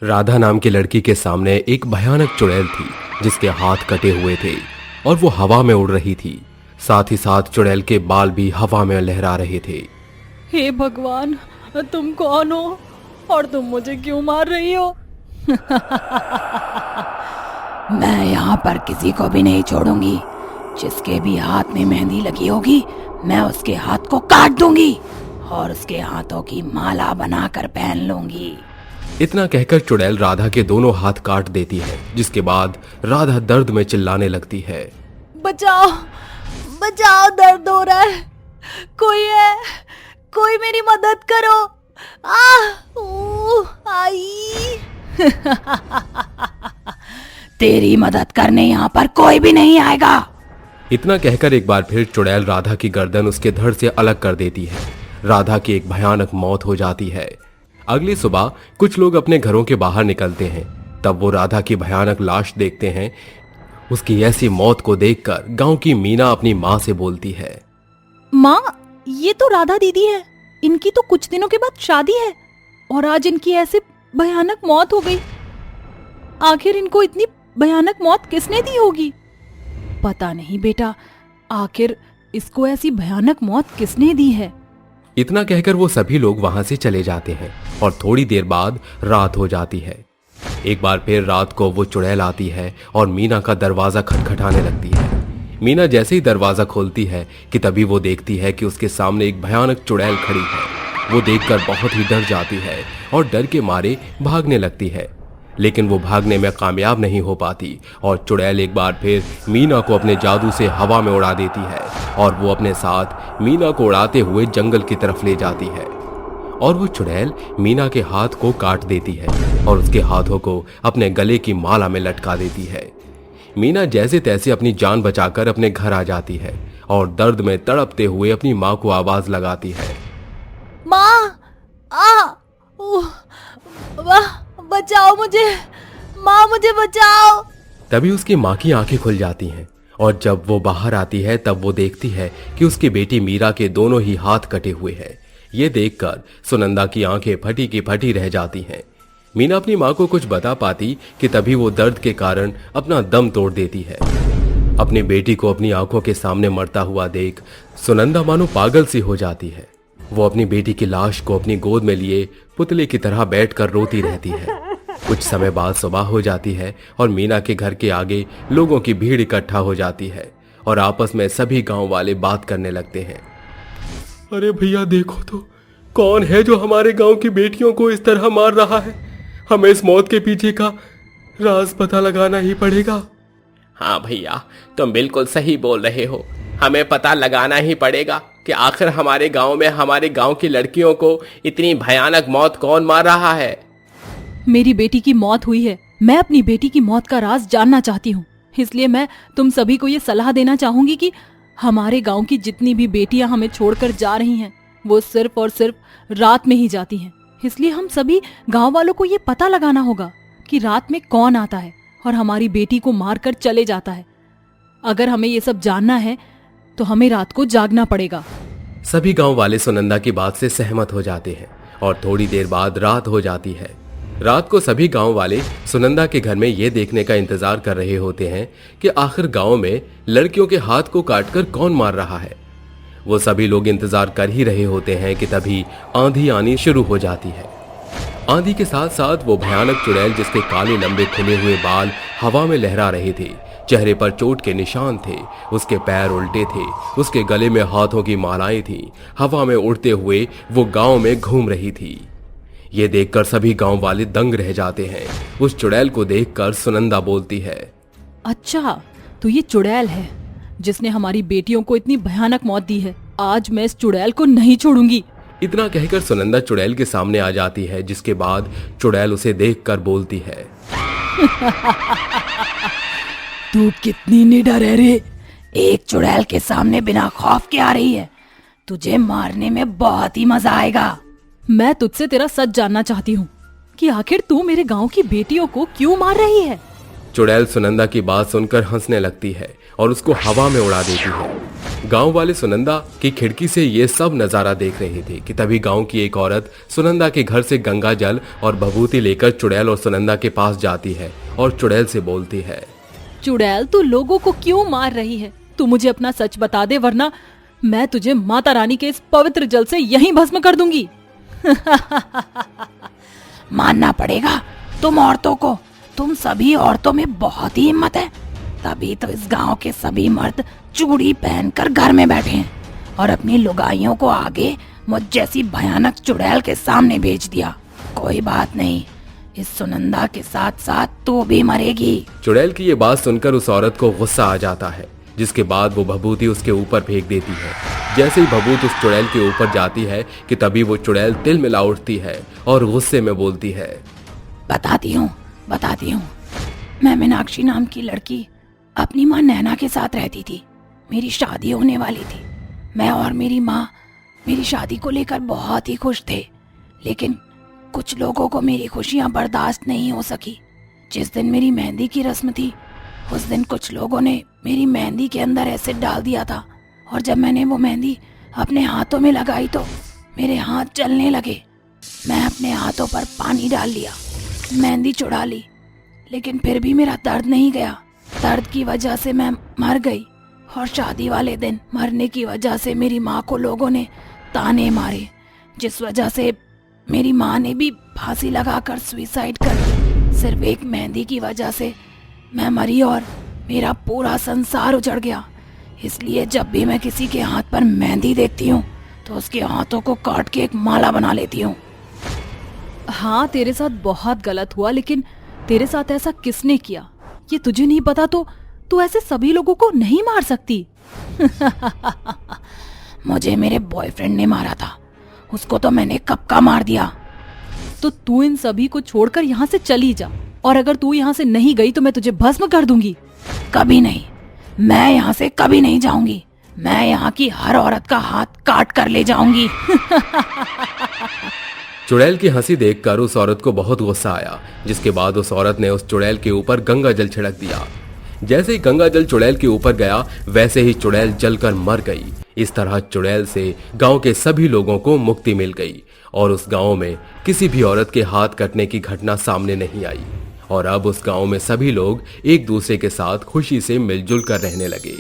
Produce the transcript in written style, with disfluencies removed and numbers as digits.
राधा नाम की लड़की के सामने एक भयानक चुड़ैल थी जिसके हाथ कटे हुए थे और वो हवा में उड़ रही थी। साथ ही साथ चुड़ैल के बाल भी हवा में लहरा रहे थे। हे भगवान, तुम कौन हो और तुम मुझे क्यों मार रही हो? मैं यहाँ पर किसी को भी नहीं छोड़ूंगी। जिसके भी हाथ में मेहंदी लगी होगी मैं उसके हाथ को काट दूंगी और उसके हाथों की माला बनाकर पहन लूंगी। इतना कहकर चुड़ैल राधा के दोनों हाथ काट देती है, जिसके बाद राधा दर्द में चिल्लाने लगती है। बचाओ बचाओ, दर्द हो रहा है, कोई है, कोई मेरी मदद करो। आई। तेरी मदद करने यहाँ पर कोई भी नहीं आएगा। इतना कहकर एक बार फिर चुड़ैल राधा की गर्दन उसके धड़ से अलग कर देती है। राधा की एक भयानक मौत हो जाती है। अगली सुबह कुछ लोग अपने घरों के बाहर निकलते हैं। तब वो राधा की भयानक लाश देखते हैं। उसकी ऐसी मौत को देखकर गांव की मीना अपनी माँ से बोलती है, माँ, ये तो राधा दीदी है। इनकी तो कुछ दिनों के बाद शादी है और आज इनकी ऐसे भयानक मौत हो गई। आखिर इनको इतनी भयानक मौत किसने दी होगी? पता नहीं बेटा, आखिर इसको ऐसी भयानक मौत किसने दी है? इतना कहकर वो सभी लोग वहां से चले जाते हैं और थोड़ी देर बाद रात हो जाती है। एक बार फिर रात को वो चुड़ैल आती है और मीना का दरवाजा खटखटाने लगती है। मीना जैसे ही दरवाजा खोलती है कि तभी वो देखती है कि उसके सामने एक भयानक चुड़ैल खड़ी है। वो देखकर बहुत ही डर जाती है और डर के मारे भागने लगती है, लेकिन वो भागने में कामयाब नहीं हो पाती और चुड़ैल एक बार फिर मीना को अपने जादू से हवा में उड़ा देती है और वो अपने साथ मीना को उड़ाते हुए जंगल की तरफ ले जाती है। और वो चुड़ैल मीना के हाथ को काट देती है और उसके हाथों को अपने गले की माला में लटका देती है। मीना जैसे तैसे अपनी जान बचाकर अपने घर आ जाती है और दर्द में तड़पते हुए अपनी माँ को आवाज लगाती है, माँ, बचाओ मुझे, माँ मुझे बचाओ। तभी उसकी माँ की आंखें खुल जाती हैं और जब वो बाहर आती है तब वो देखती है कि उसकी बेटी मीरा के दोनों ही हाथ कटे हुए हैं। ये देखकर सुनंदा की आंखें फटी की फटी रह जाती हैं। मीना अपनी माँ को कुछ बता पाती कि तभी वो दर्द के कारण अपना दम तोड़ देती है। अपनी बेटी को अपनी आंखों के सामने मरता हुआ देख सुनंदा मानो पागल सी हो जाती है। वो अपनी बेटी की लाश को अपनी गोद में लिए पुतले की तरह बैठकर रोती रहती है। कुछ समय बाद सुबह हो जाती है और मीना के घर के आगे लोगों की भीड़ इकट्ठा हो जाती है और आपस में सभी गांव वाले बात करने लगते हैं। अरे भैया देखो तो, कौन है जो हमारे गांव की बेटियों को इस तरह मार रहा है? हमें इस मौत के पीछे का राज पता लगाना ही पड़ेगा। हाँ भैया, तुम बिल्कुल सही बोल रहे हो। हमें पता लगाना ही पड़ेगा कि आखिर हमारे गांव में हमारे गांव की लड़कियों को इतनी भयानक मौत कौन मार रहा है। मेरी बेटी की मौत हुई है। मैं अपनी बेटी की मौत का राज जानना चाहती हूँ। इसलिए मैं तुम सभी को ये सलाह देना चाहूंगी कि हमारे गांव की जितनी भी बेटियां हमें छोड़कर जा रही हैं, वो सिर्फ और सिर्फ रात में ही जाती हैं। इसलिए हम सभी गांव वालों को ये पता लगाना होगा कि रात में कौन आता है और हमारी बेटी को मारकर चले जाता है। अगर हमें ये सब जानना है तो हमें रात को जागना पड़ेगा। सभी गांव वाले सुनंदा की बात से सहमत हो जाते हैं और थोड़ी देर बाद रात हो जाती है। रात को सभी गांव वाले सुनंदा के घर में ये देखने का इंतजार कर रहे होते हैं कि आखिर गांव में लड़कियों के हाथ को काटकर कौन मार रहा है। वो सभी लोग इंतजार कर ही रहे होते हैं कि तभी आंधी आनी शुरू हो जाती है। आंधी के साथ साथ वो भयानक चुड़ैल जिसके काले लंबे खुले हुए बाल हवा में लहरा रहे थे, चेहरे पर चोट के निशान थे, उसके पैर उल्टे थे, उसके गले में हाथों की मालाएं थीं, हवा में उड़ते हुए वो गांव में घूम रही थी। ये देखकर सभी गांव वाले दंग रह जाते हैं। उस चुड़ैल को देखकर सुनंदा बोलती है, अच्छा, तो ये चुड़ैल है जिसने हमारी बेटियों को इतनी भयानक मौत दी है। आज मैं इस चुड़ैल को नहीं छोड़ूंगी। इतना कहकर सुनंदा चुड़ैल के सामने आ जाती है, जिसके बाद चुड़ैल उसे देखकर बोलती है, तू कितनी निडर है रे। एक चुड़ैल के सामने बिना खौफ के आ रही है। तुझे मारने में बहुत ही मजा आएगा। मैं तुझसे तेरा सच जानना चाहती हूँ कि आखिर तू मेरे गांव की बेटियों को क्यों मार रही है। चुड़ैल सुनंदा की बात सुनकर हंसने लगती है और उसको हवा में उड़ा देती है। गांव वाले सुनंदा की खिड़की से ये सब नजारा देख रहे थे कि तभी गांव की एक औरत सुनंदा के घर से गंगा जल और भभूति लेकर चुड़ैल और सुनंदा के पास जाती है और चुड़ैल से बोलती है, चुड़ैल, तू लोगों को क्यों मार रही है? तू मुझे अपना सच बता दे, वरना मैं तुझे माता रानी के इस पवित्र जल से यहीं भस्म कर दूंगी। मानना पड़ेगा तुम औरतों को, तुम सभी औरतों में बहुत ही हिम्मत है, तभी तो इस गांव के सभी मर्द चूड़ी पहनकर घर में बैठे हैं और अपनी लुगाइयों को आगे मुझ जैसी भयानक चुड़ैल के सामने भेज दिया। कोई बात नहीं, इस सुनंदा के साथ साथ तू भी मरेगी। चुड़ैल की ये बात सुनकर उस औरत को गुस्सा आ जाता है, जिसके बाद वो भभूति उसके ऊपर फेंक देती है। जैसे ही भभूत उस चुड़ैल के ऊपर जाती है कि तभी वो चुड़ैल तिलमिला उठती है और गुस्से में बोलती है, बताती हूँ, मैं मीनाक्षी नाम की लड़की अपनी माँ नैना के साथ रहती थी। मेरी शादी होने वाली थी। मैं और मेरी माँ मेरी शादी को लेकर बहुत ही खुश थे, लेकिन कुछ लोगों को मेरी खुशियाँ बर्दाश्त नहीं हो सकी। जिस दिन मेरी मेहंदी की रस्म थी, उस दिन कुछ लोगों ने मेरी मेहंदी के अंदर एसिड डाल दिया था और जब मैंने वो मेहंदी अपने हाथों में लगाई तो मेरे हाथ जलने लगे। मैं अपने हाथों पर पानी डाल लिया, मेहंदी चुरा ली, लेकिन फिर भी मेरा दर्द नहीं गया। दर्द की वजह से मैं मर गई और शादी वाले दिन मरने की वजह से मेरी माँ को लोगों ने ताने मारे, जिस वजह से मेरी माँ ने भी फांसी लगाकर सुसाइड कर ली। सिर्फ एक मेहंदी की वजह से मैं मरी और मेरा पूरा संसार उजड़ गया। इसलिए जब भी मैं किसी के हाथ पर मेहंदी देखती हूँ तो उसके हाथों को काट के एक माला बना लेती हूँ। हाँ, तेरे साथ बहुत गलत हुआ, लेकिन तेरे साथ ऐसा किसने किया ये तुझे नहीं पता तो तू ऐसे सभी लोगों को नहीं मार सकती। मुझे मेरे बॉयफ्रेंड ने मारा था, उसको तो मैंने कब का मार दिया। तो तू इन सभी को छोड़कर यहाँ से चली जा, और अगर तू यहाँ से नहीं गई तो मैं तुझे भस्म कर दूंगी। कभी नहीं, मैं यहाँ से कभी नहीं जाऊंगी। मैं यहाँ की हर औरत का हाथ काट कर ले जाऊंगी। चुड़ैल की हंसी देखकर उस औरत को बहुत गुस्सा आया, जिसके बाद उस औरत ने उस चुड़ैल के ऊपर गंगा जल छिड़क दिया। जैसे ही गंगा जल चुड़ैल के ऊपर गया, वैसे ही चुड़ैल जलकर मर गई। इस तरह चुड़ैल से गांव के सभी लोगों को मुक्ति मिल गई और उस गांव में किसी भी औरत के हाथ कटने की घटना सामने नहीं आई और अब उस गांव में सभी लोग एक दूसरे के साथ खुशी से मिलजुल कर रहने लगे।